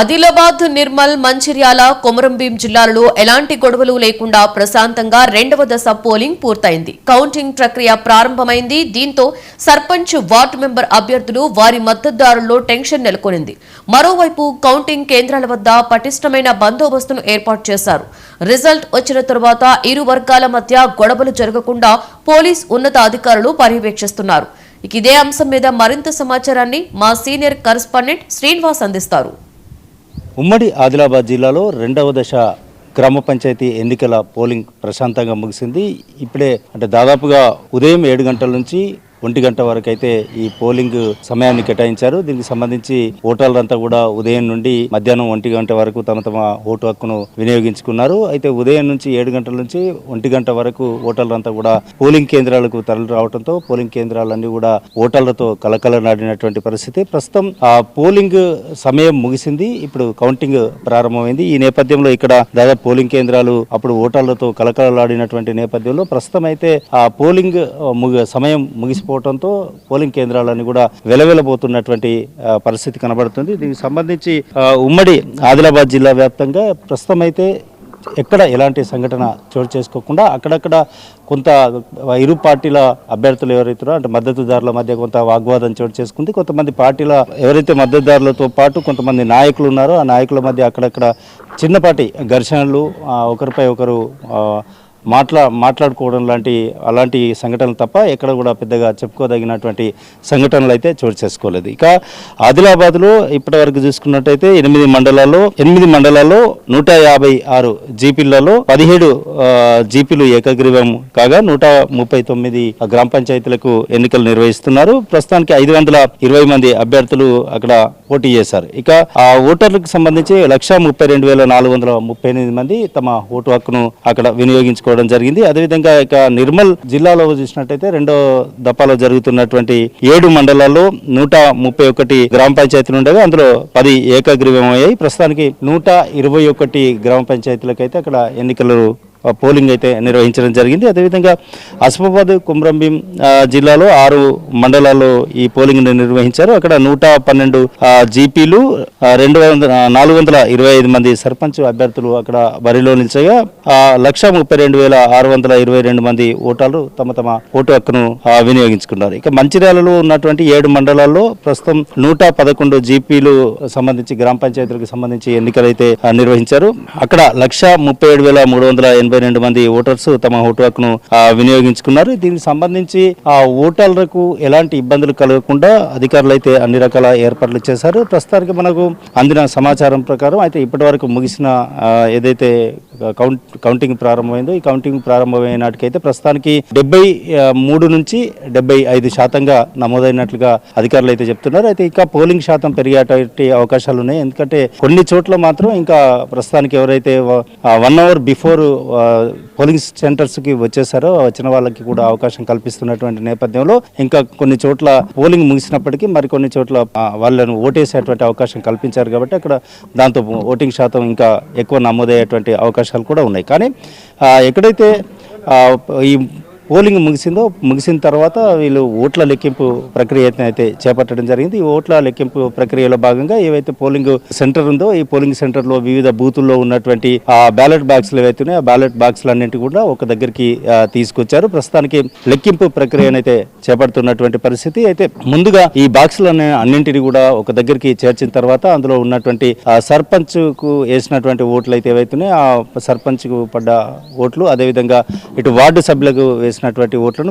ఆదిలాబాద్, నిర్మల్, మంచిర్యాల, కొమరంభీం జిల్లాలలో ఎలాంటి గొడవలు లేకుండా ప్రశాంతంగా రెండవ దశ పోలింగ్ పూర్తయింది. కౌంటింగ్ ప్రక్రియ ప్రారంభమైంది. దీంతో సర్పంచ్, వార్డు మెంబర్ అభ్యర్థులు, వారి మద్దతుదారుల్లో టెన్షన్ నెలకొనింది. మరోవైపు కౌంటింగ్ కేంద్రాల వద్ద పటిష్టమైన బందోబస్తును ఏర్పాటు చేశారు. రిజల్ట్ వచ్చిన తరువాత ఇరు వర్గాల మధ్య గొడవలు జరగకుండా పోలీస్ ఉన్నతాధికారులు పర్యవేక్షిస్తున్నారు. ఇదే అంశం మీద మరింత సమాచారాన్ని మా సీనియర్ కరెస్పాండెంట్ శ్రీనివాస్ అందిస్తారు. ఉమ్మడి ఆదిలాబాద్ జిల్లాలో రెండవ దశ గ్రామ పంచాయతీ ఎన్నికల పోలింగ్ ప్రశాంతంగా ముగిసింది. ఇప్పుడే దాదాపుగా ఉదయం 7 గంటల నుంచి 1 గంట వరకు అయితే ఈ పోలింగ్ సమయాన్ని కేటాయించారు. దీనికి సంబంధించి ఓటర్లంతా కూడా ఉదయం నుండి మధ్యాహ్నం 1 గంట వరకు తమ ఓటు హక్కును వినియోగించుకున్నారు. అయితే ఉదయం నుంచి 7 గంటల నుంచి 1 గంట వరకు ఓటర్లంతా కూడా పోలింగ్ కేంద్రాలకు తరలి రావడంతో పోలింగ్ కేంద్రాలన్నీ కూడా ఓటర్లతో కలకలనాడినటువంటి పరిస్థితి. ప్రస్తుతం ఆ పోలింగ్ సమయం ముగిసింది. ఇప్పుడు కౌంటింగ్ ప్రారంభమైంది. ఈ నేపథ్యంలో ఇక్కడ దాదాపు పోలింగ్ కేంద్రాలు అప్పుడు ఓటర్లతో కలకలలాడినటువంటి నేపథ్యంలో ప్రస్తుతం అయితే ఆ పోలింగ్ సమయం ముగిసిపోవడంతో పోలింగ్ కేంద్రాలన్నీ కూడా వెలవెలబోతున్నటువంటి పరిస్థితి కనబడుతుంది. దీనికి సంబంధించి ఉమ్మడి ఆదిలాబాద్ జిల్లా వ్యాప్తంగా ప్రస్తుతం అయితే ఎక్కడ ఎలాంటి సంఘటన చోటు చేసుకోకుండా అక్కడక్కడ కొంత ఇరు పార్టీల అభ్యర్థులు ఎవరైతే అంటే మద్దతుదారుల మధ్య కొంత వాగ్వాదం చోటు చేసుకుంది. కొంతమంది పార్టీల ఎవరైతే మద్దతుదారులతో పాటు కొంతమంది నాయకులు ఉన్నారో ఆ నాయకుల మధ్య అక్కడక్కడ చిన్నపాటి ఘర్షణలు, ఒకరిపై ఒకరు మాట్లాడుకోవడం అలాంటి సంఘటనలు తప్ప ఎక్కడ కూడా పెద్దగా చెప్పుకోదగినటువంటి సంఘటనలు అయితే చోటు చేసుకోలేదు. ఇక ఆదిలాబాద్లో ఇప్పటి వరకు చూసుకున్నట్టయితే 8 మండలాల్లో 156 జీపీలలో 17 జీపీలు ఏకగ్రీవం కాగా 139 గ్రామ పంచాయతీలకు ఎన్నికలు నిర్వహిస్తున్నారు. ప్రస్తుతానికి 520 మంది అభ్యర్థులు అక్కడ పోటీ చేశారు. ఇక ఆ ఓటర్లకు సంబంధించి 132,438 మంది తమ ఓటు హక్కును అక్కడ వినియోగించుకోవడం జరిగింది. అదేవిధంగా ఇక నిర్మల్ జిల్లాలో చూసినట్టయితే రెండో దఫాలో జరుగుతున్నటువంటి 7 మండలాల్లో 131 గ్రామ పంచాయతీలు ఉండగా అందులో 10 ఏకగ్రీవం అయ్యాయి. ప్రస్తుతానికి 121 గ్రామ పంచాయతీలకు అక్కడ ఎన్నికలు పోలింగ్ అయితే నిర్వహించడం జరిగింది. అదేవిధంగా ఆసిఫాబాద్, కొమరంభీం జిల్లాలో 6 మండలాల్లో ఈ పోలింగ్ నిర్వహించారు. అక్కడ 112 జీపీలు 425 మంది సర్పంచ్ అభ్యర్థులు అక్కడ బరిలో నిలిచగా 132,622 మంది ఓటర్లు తమ ఓటు హక్కును వినియోగించుకున్నారు. ఇక మంచిర్యాలలో ఉన్నటువంటి 7 మండలాల్లో ప్రస్తుతం 111 జీపీలు సంబంధించి గ్రామ పంచాయతీలకు సంబంధించి ఎన్నికలు అయితే నిర్వహించారు. అక్కడ 137,382 మంది ఓటర్స్ తమ ఓటు హక్కును వినియోగించుకున్నారు. దీనికి సంబంధించి ఆ ఓటర్లకు ఎలాంటి ఇబ్బందులు కలగకుండా అధికారులు అయితే అన్ని రకాల ఏర్పాట్లు చేశారు. ప్రస్తుతానికి మనకు అందిన సమాచారం ప్రకారం అయితే ఇప్పటి వరకు ముగిసిన ఏదైతే కౌంటింగ్ ప్రారంభమైందో ఈ కౌంటింగ్ ప్రారంభమైన నాటికైతే ప్రస్తుతానికి 73 నుంచి 75% నమోదైనట్లుగా అధికారులు అయితే చెప్తున్నారు. అయితే ఇంకా పోలింగ్ శాతం పెరిగేటువంటి అవకాశాలు ఉన్నాయి. ఎందుకంటే కొన్ని చోట్ల మాత్రం ఇంకా ప్రస్తుతానికి ఎవరైతే 1 అవర్ బిఫోర్ పోలింగ్ సెంటర్స్ కి వచ్చేసారో వచ్చిన వాళ్ళకి కూడా అవకాశం కల్పిస్తున్నటువంటి నేపథ్యంలో ఇంకా కొన్ని చోట్ల పోలింగ్ ముగిసినప్పటికీ మరికొన్ని చోట్ల వాళ్ళను ఓటేసేటువంటి అవకాశం కల్పించారు. కాబట్టి అక్కడ దాంతో ఓటింగ్ శాతం ఇంకా ఎక్కువ నమోదయ్యేటువంటి అవకాశాలు కూడా ఉన్నాయి. కానీ ఎక్కడైతే ఈ పోలింగ్ ముగిసిన తర్వాత వీళ్ళు ఓట్ల లెక్కింపు ప్రక్రియ అయితే చేపట్టడం జరిగింది. ఈ ఓట్ల లెక్కింపు ప్రక్రియలో భాగంగా ఏవైతే పోలింగ్ సెంటర్ ఉందో ఈ పోలింగ్ సెంటర్లో వివిధ బూతుల్లో ఉన్నటువంటి బ్యాలెట్ బాక్సులు ఏవైతే ఆ బ్యాలెట్ బాక్సులన్నింటి కూడా ఒక దగ్గరికి తీసుకొచ్చారు. ప్రస్తుతానికి లెక్కింపు ప్రక్రియనైతే చేపడుతున్నటువంటి పరిస్థితి. అయితే ముందుగా ఈ బాక్సులను అన్నింటినీ కూడా ఒక దగ్గరికి చేర్చిన తర్వాత అందులో ఉన్నటువంటి సర్పంచ్ కు వేసినటువంటి ఓట్లు అయితే ఏవైతున్నాయో ఆ సర్పంచ్ కు పడ్డ ఓట్లు, అదేవిధంగా ఇటు వార్డు సభ్యులకు వేసినటువంటి ఓట్లను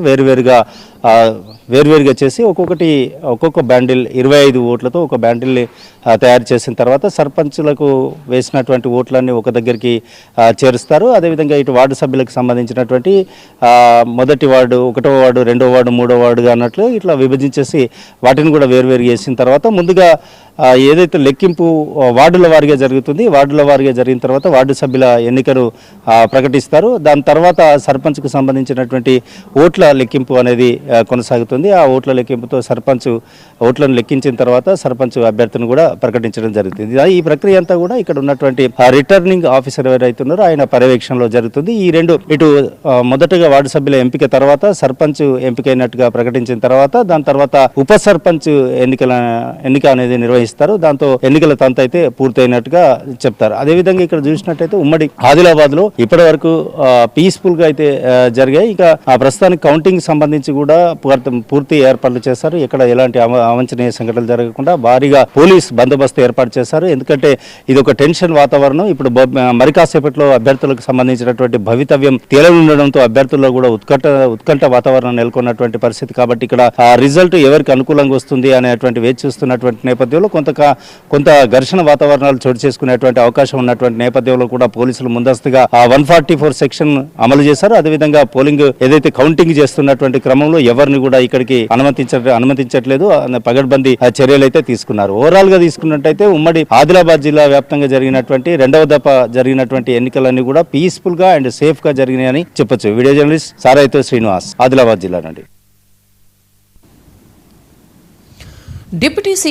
వేరువేరుగా చేసి ఒక్కొక్క బ్యాండిల్ 25 ఓట్లతో ఒక బ్యాండిల్ని తయారు చేసిన తర్వాత సర్పంచులకు వేసినటువంటి ఓట్లన్నీ ఒక దగ్గరికి చేరుస్తారు. అదేవిధంగా ఇటు వార్డు సభ్యులకు సంబంధించినటువంటి మొదటి వార్డు, 1వ వార్డు, 2వ వార్డు, 3వ వార్డుగా అన్నట్లు ఇట్లా విభజించేసి వాటిని కూడా వేరువేరు చేసిన తర్వాత ముందుగా ఏదైతే లెక్కింపు వార్డుల వారీగా జరుగుతుంది, వార్డుల వారీగా జరిగిన తర్వాత వార్డు సభ్యుల ఎన్నికలు ప్రకటిస్తారు. దాని తర్వాత సర్పంచ్కు సంబంధించినటువంటి జరిగినటువంటి ఓట్ల లెక్కింపు అనేది కొనసాగుతుంది. ఆ ఓట్ల లెక్కింపుతో సర్పంచ్ ఓట్లను లెక్కించిన తర్వాత సర్పంచ్ అభ్యర్థిని కూడా ప్రకటించడం జరుగుతుంది. ఈ ప్రక్రియ అంతా కూడా ఇక్కడ ఉన్నటువంటి రిటర్నింగ్ ఆఫీసర్ ఎవరైతే ఉన్నారో ఆయన పర్యవేక్షణలో జరుగుతుంది. ఈ రెండు ఇటు మొదటగా వార్డు సభ్యుల ఎంపిక తర్వాత సర్పంచ్ ఎంపికైనట్టుగా ప్రకటించిన తర్వాత దాని తర్వాత ఉప సర్పంచ్ ఎన్నిక అనేది నిర్వహిస్తారు. దాంతో ఎన్నికల తంతు అయితే పూర్తయినట్టుగా చెప్తారు. అదేవిధంగా ఇక్కడ చూసినట్టయితే ఉమ్మడి ఆదిలాబాద్ లో ఇప్పటి వరకు పీస్ఫుల్ గా అయితే జరిగాయి. ఇంకా ప్రస్తుతానికి కౌంటింగ్ సంబంధించి కూడా పూర్తి ఏర్పాట్లు చేశారు. ఇక్కడ ఎలాంటి అవాంఛనీయ సంఘటనలు జరగకుండా భారీగా పోలీస్ బందోబస్తు ఏర్పాటు చేశారు. ఎందుకంటే ఇది ఒక టెన్షన్ వాతావరణం. ఇప్పుడు మరి కాసేపట్లో అభ్యర్థులకు సంబంధించినటువంటి భవితవ్యం తేలనుండడంతో అభ్యర్థుల్లో కూడా ఉత్కంఠ వాతావరణం నెలకొన్నటువంటి పరిస్థితి. కాబట్టి ఇక్కడ ఆ రిజల్ట్ ఎవరికి అనుకూలంగా వస్తుంది అనేటువంటి వేచి చూస్తున్నటువంటి నేపథ్యంలో కొంత ఘర్షణ వాతావరణాలు చోటు చేసుకునేటువంటి అవకాశం ఉన్నటువంటి నేపథ్యంలో కూడా పోలీసులు ముందస్తుగా 144 సెక్షన్ అమలు చేశారు. అదేవిధంగా పోలింగ్ ఏదైతే కౌంటింగ్ చేస్తున్నటువంటి క్రమంలో ఎవరిని కూడా ఇక్కడికి అనుమతించట్లేదు. పగడ్బందీ చర్యలు అయితే తీసుకున్నారు. ఓవరాల్ గా తీసుకున్నట్టయితే ఉమ్మడి ఆదిలాబాద్ జిల్లా వ్యాప్తంగా జరిగినటువంటి రెండవ దఫ జరిగినటువంటి ఎన్నికలన్నీ కూడా పీస్ఫుల్ గా అండ్ సేఫ్ గా జరిగినాయని చెప్పొచ్చు. వీడియో జర్నలిస్ట్ సారాయితో శ్రీనివాస్, ఆదిలాబాద్ జిల్లా నుండి. డిప్యూటీ